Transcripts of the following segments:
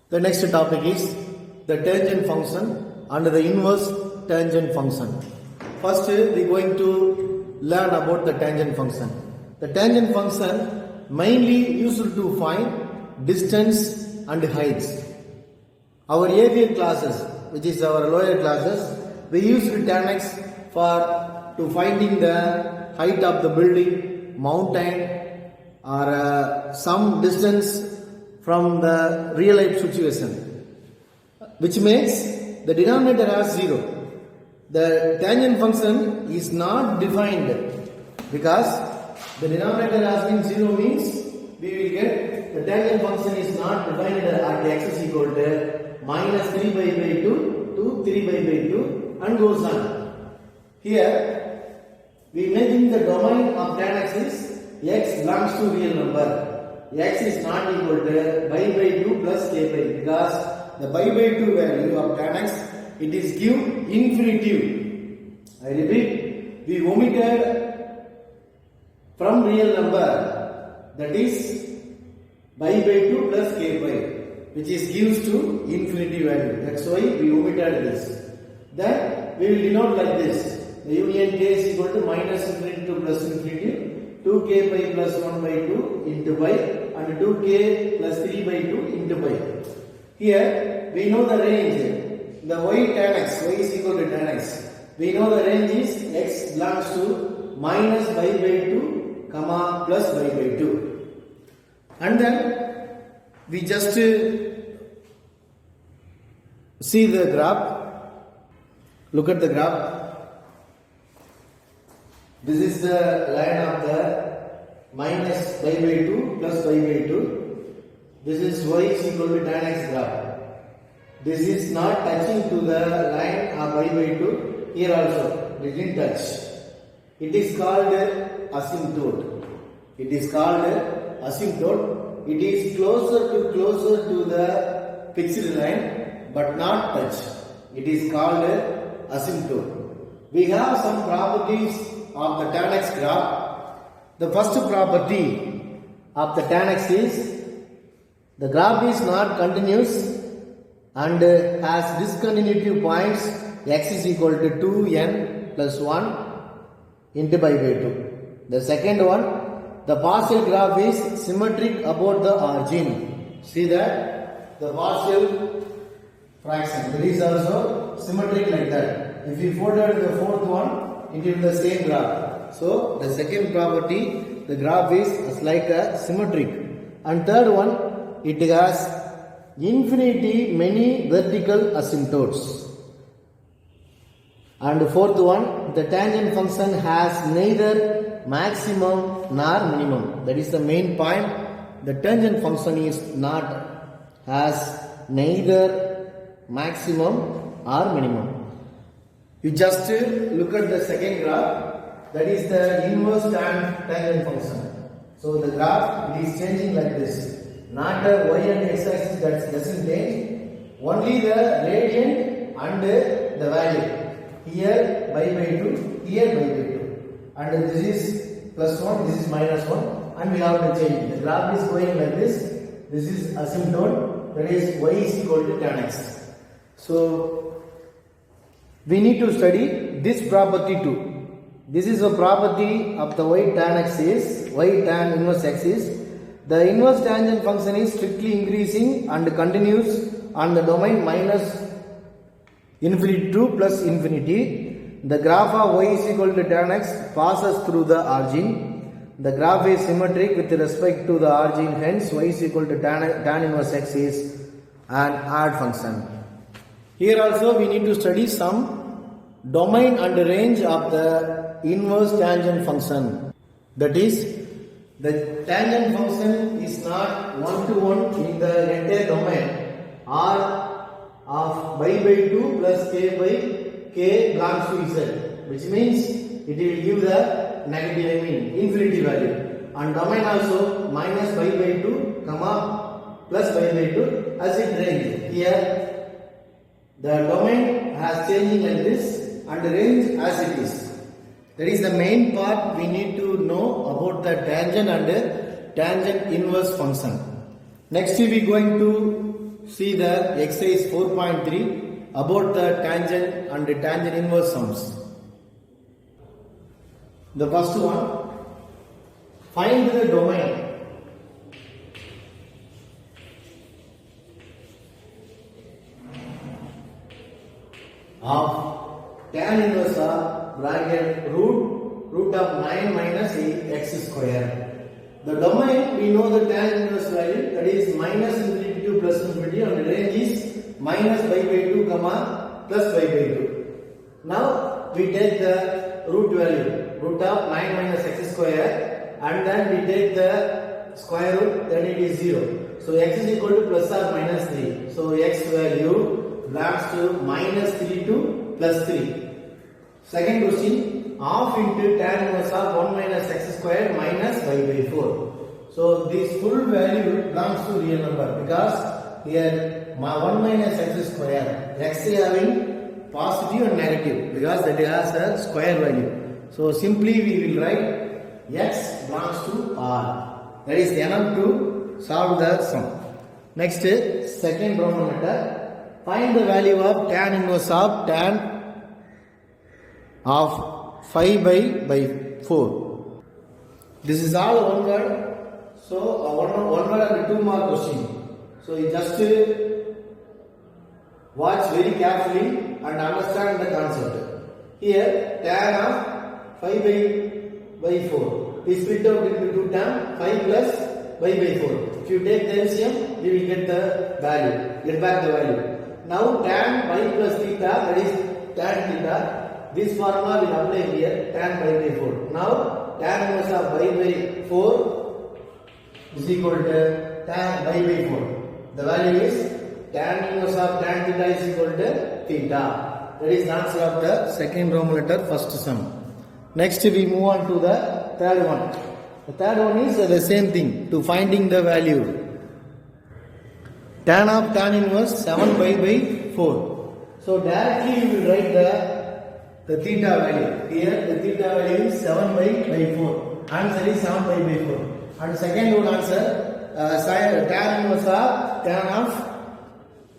The next topic is the tangent function and the inverse tangent function. First, we are going to learn about the tangent function. The tangent function mainly used to find distance and heights. Our avian classes, which is our lower classes, we used tan x to finding the height of the building, mountain, or some distance from the real life situation, which makes the denominator as 0. The tangent function is not defined because the denominator has been 0 means we will get the tangent function is not defined at x is equal to minus 3 by 2 to 3 by 2 and goes on. Here we imagine the domain of tan x is x belongs to real number. X is not equal to pi by 2 plus k by because the pi by 2 value of tan x it is give infinitive. I repeat, we omitted from real number that is pi by 2 plus k by which is gives to infinity value. That's why we omitted this. Then we will denote like this. The union k is equal to minus infinity to plus infinity. 2k pi plus 1 by 2 into pi and 2k plus 3 by 2 into pi. Here we know the range, the y tan x, y is equal to tan x. We know the range is x belongs to minus pi by 2 comma plus pi by 2. And then we just see the graph. Look at the graph. This is the line of the minus pi by 2 plus pi by 2. This is y is equal to tan x graph. This is not touching to the line of pi by 2. Here also, it didn't touch. It is called asymptote. It is called asymptote. It is closer to the fixed line but not touch. It is called asymptote. We have some properties of the tan x graph. The first property of the tan x is the graph is not continuous and has discontinuity points. X is equal to 2n plus 1 into pi by 2. The second one, the partial graph is symmetric about the origin. See that the partial fraction that is also symmetric like that. If we folded the fourth one, it will be the same graph. So the second property, the graph is like a symmetric. And third one, it has infinity many vertical asymptotes. And fourth one, the tangent function has neither maximum nor minimum. That is the main point. The tangent function is not has neither maximum or minimum. You just look at the second graph, that is the inverse tangent function. So the graph is changing like this. Not a y and x axis that doesn't change, only the gradient and the value. Here pi by 2, here pi by 2. And this is plus 1, this is minus 1, and we have to change. The graph is going like this. This is asymptote, that is y is equal to tan x. So we need to study this property too. This is a property of the y tan x is, y tan inverse x is, the inverse tangent function is strictly increasing and continues on the domain minus infinity to plus infinity. The graph of y is equal to tan x passes through the origin. The graph is symmetric with respect to the origin, hence y is equal to tan inverse x is an odd function. Here also we need to study some domain and range of the inverse tangent function. That is, the tangent function is not one-to-one in the entire domain R of pi by 2 plus k by k belongs to z, which means it will give the negative, infinity value. And domain also minus pi by 2 comma plus pi by 2 as it range. Here the domain has changing like this and the range as it is. That is the main part we need to know about the tangent and tangent inverse function. Next we are going to see the exercise 4.3 about the tangent and the tangent inverse sums. The first one, find the domain of tan inverse of bracket root of 9 minus x square. The domain, we know the tan inverse value, that is minus infinity to plus infinity, and the range is minus pi by 2 comma plus pi by 2. Now we take the root value, root of 9 minus x square, and then we take the square root, then it is 0. So x is equal to plus or minus 3. So x value belongs to minus 3 to plus 3. Second question, half into tan inverse of 1 minus x square minus pi by 4. So this full value belongs to real number, because here 1 minus x square, x is having positive and negative because that has a square value. So simply we will write x belongs to R. That is enough to solve the sum. Next, second Roman letter. Find the value of tan inverse of tan of 5 by 4. This is all one word. So one word and 2 mark question. So you just watch very carefully and understand the concept. Here tan of 5 by 4 is split out into 2 terms, 5 plus pi by 4. If you take the LCM, you will get the value, get back the value. Now tan pi plus theta, that is tan theta. This formula will apply here, tan pi by 4. Now tan inverse of pi by 4 is equal to tan pi by 4. The value is tan inverse of tan theta is equal to theta. That is the answer of the second Roman letter first sum. Next we move on to the third one. The third one is the same thing, to finding the value. Tan of tan inverse 7 pi by 4. So directly you will write the theta value. Here the theta value is 7 by 4. Answer is 7 pi by 4. And second one answer, tan inverse of tan of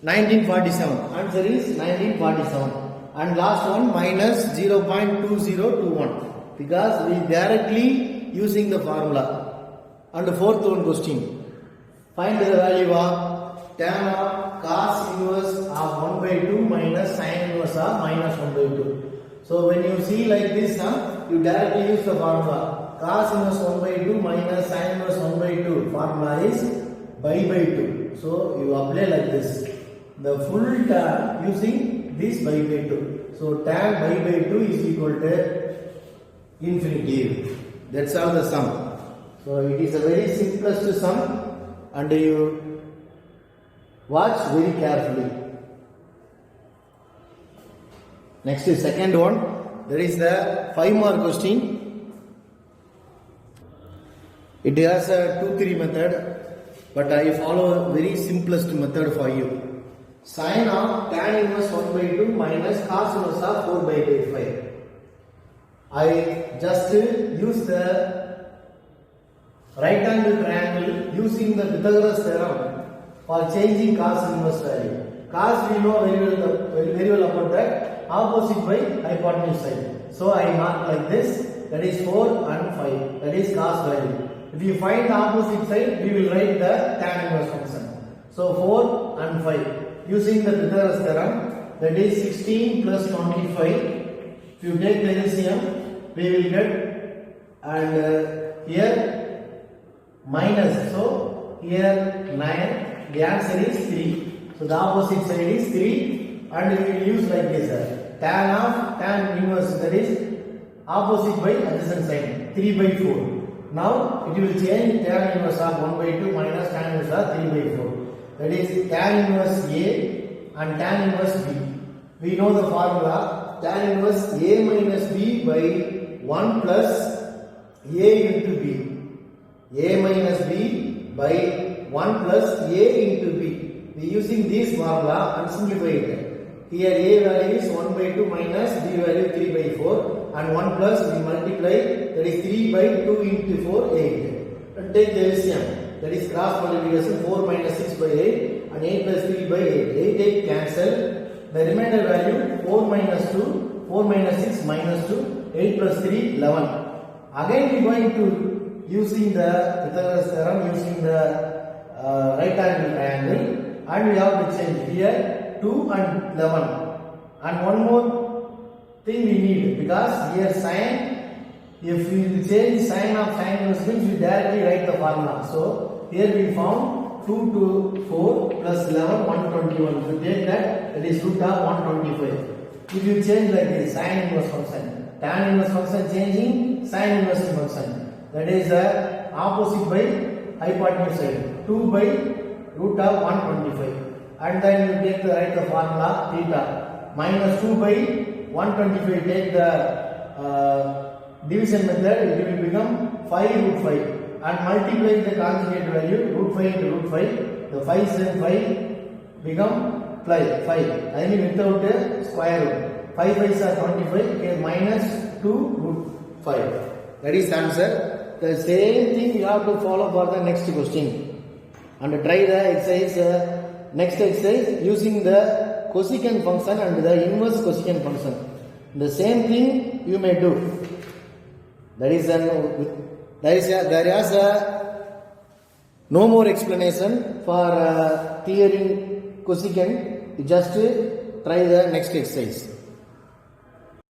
1947. Answer is 1947. And last one minus 0.2021, because we directly using the formula. And the fourth one question, find the value of tan of cos inverse of 1 by 2 minus sin inverse of minus 1 by 2. So when you see like this, you directly use the formula. Cos inverse 1 by 2 minus sin inverse 1 by 2. Formula is pi by 2. So you apply like this. The full tan using this pi by 2. So tan pi by 2 is equal to infinity. That's all the sum. So it is a very simplest sum, and you watch very carefully. Next is second one. There is the 5 mark question. It has a 2-3 method, but I follow a very simplest method for you. Sin of tan inverse 1 by 2 minus cos inverse of 4 by 5. I just use the right angle triangle using the Pythagoras theorem for changing cos inverse value. Cos we know very well about that, opposite by hypotenuse side. So I mark like this, that is 4 and 5, that is cos value. If you find the opposite side, we will write the tan inverse function. So 4 and 5. Using the Pythagoras theorem, that is 16 plus 25. If you take the LCM, we will get, and here minus, so here 9, the answer is 3. So the opposite side is 3, and we will use like this, tan of tan inverse, that is opposite by adjacent side, 3 by 4. Now it will change tan inverse of 1 by 2 minus tan inverse of 3 by 4. That is tan inverse A and tan inverse B. We know the formula, tan inverse A minus B by 1 plus A into B. A minus B by 1 plus A into B. We using this formula and simplify it. Here A value is 1 by 2 minus B value 3 by 4, and 1 plus we multiply, that is 3 by 2 into 4, 8. And take the LCM, that is cross multiplication, 4 minus 6 by 8, and 8 plus 3 by 8. 8 cancel. The remainder value 4 minus 2, 4 minus 6 minus 2, 8 plus 3, 11. Again we are going to using the Pythagoras theorem, using the right angle triangle, and we have to change here 2 and 11. And one more thing we need, because here sine, if we change sine of sine inverse means we directly write the formula. So here we found 2 to 4 plus 11, 121. If you take that, that is root of 125. If you change like this, sine inverse function, tan inverse function changing, sine inverse function, that is opposite by hypotenuse side, 2 by root of 125. And then you take the write the formula theta, minus 2 by 125, take the division method, it will become 5 root 5, and multiply the conjugate value root 5 into root 5, the 5 and 5 become 5, I mean without a square root. 5 5s are 25, okay, minus 2 root 5. That is the answer. The same thing you have to follow for the next question, and try the exercise, next exercise using the cosecant function and the inverse cosecant function. The same thing you may do. There is no more explanation for theory cosecant. You just try the next exercise.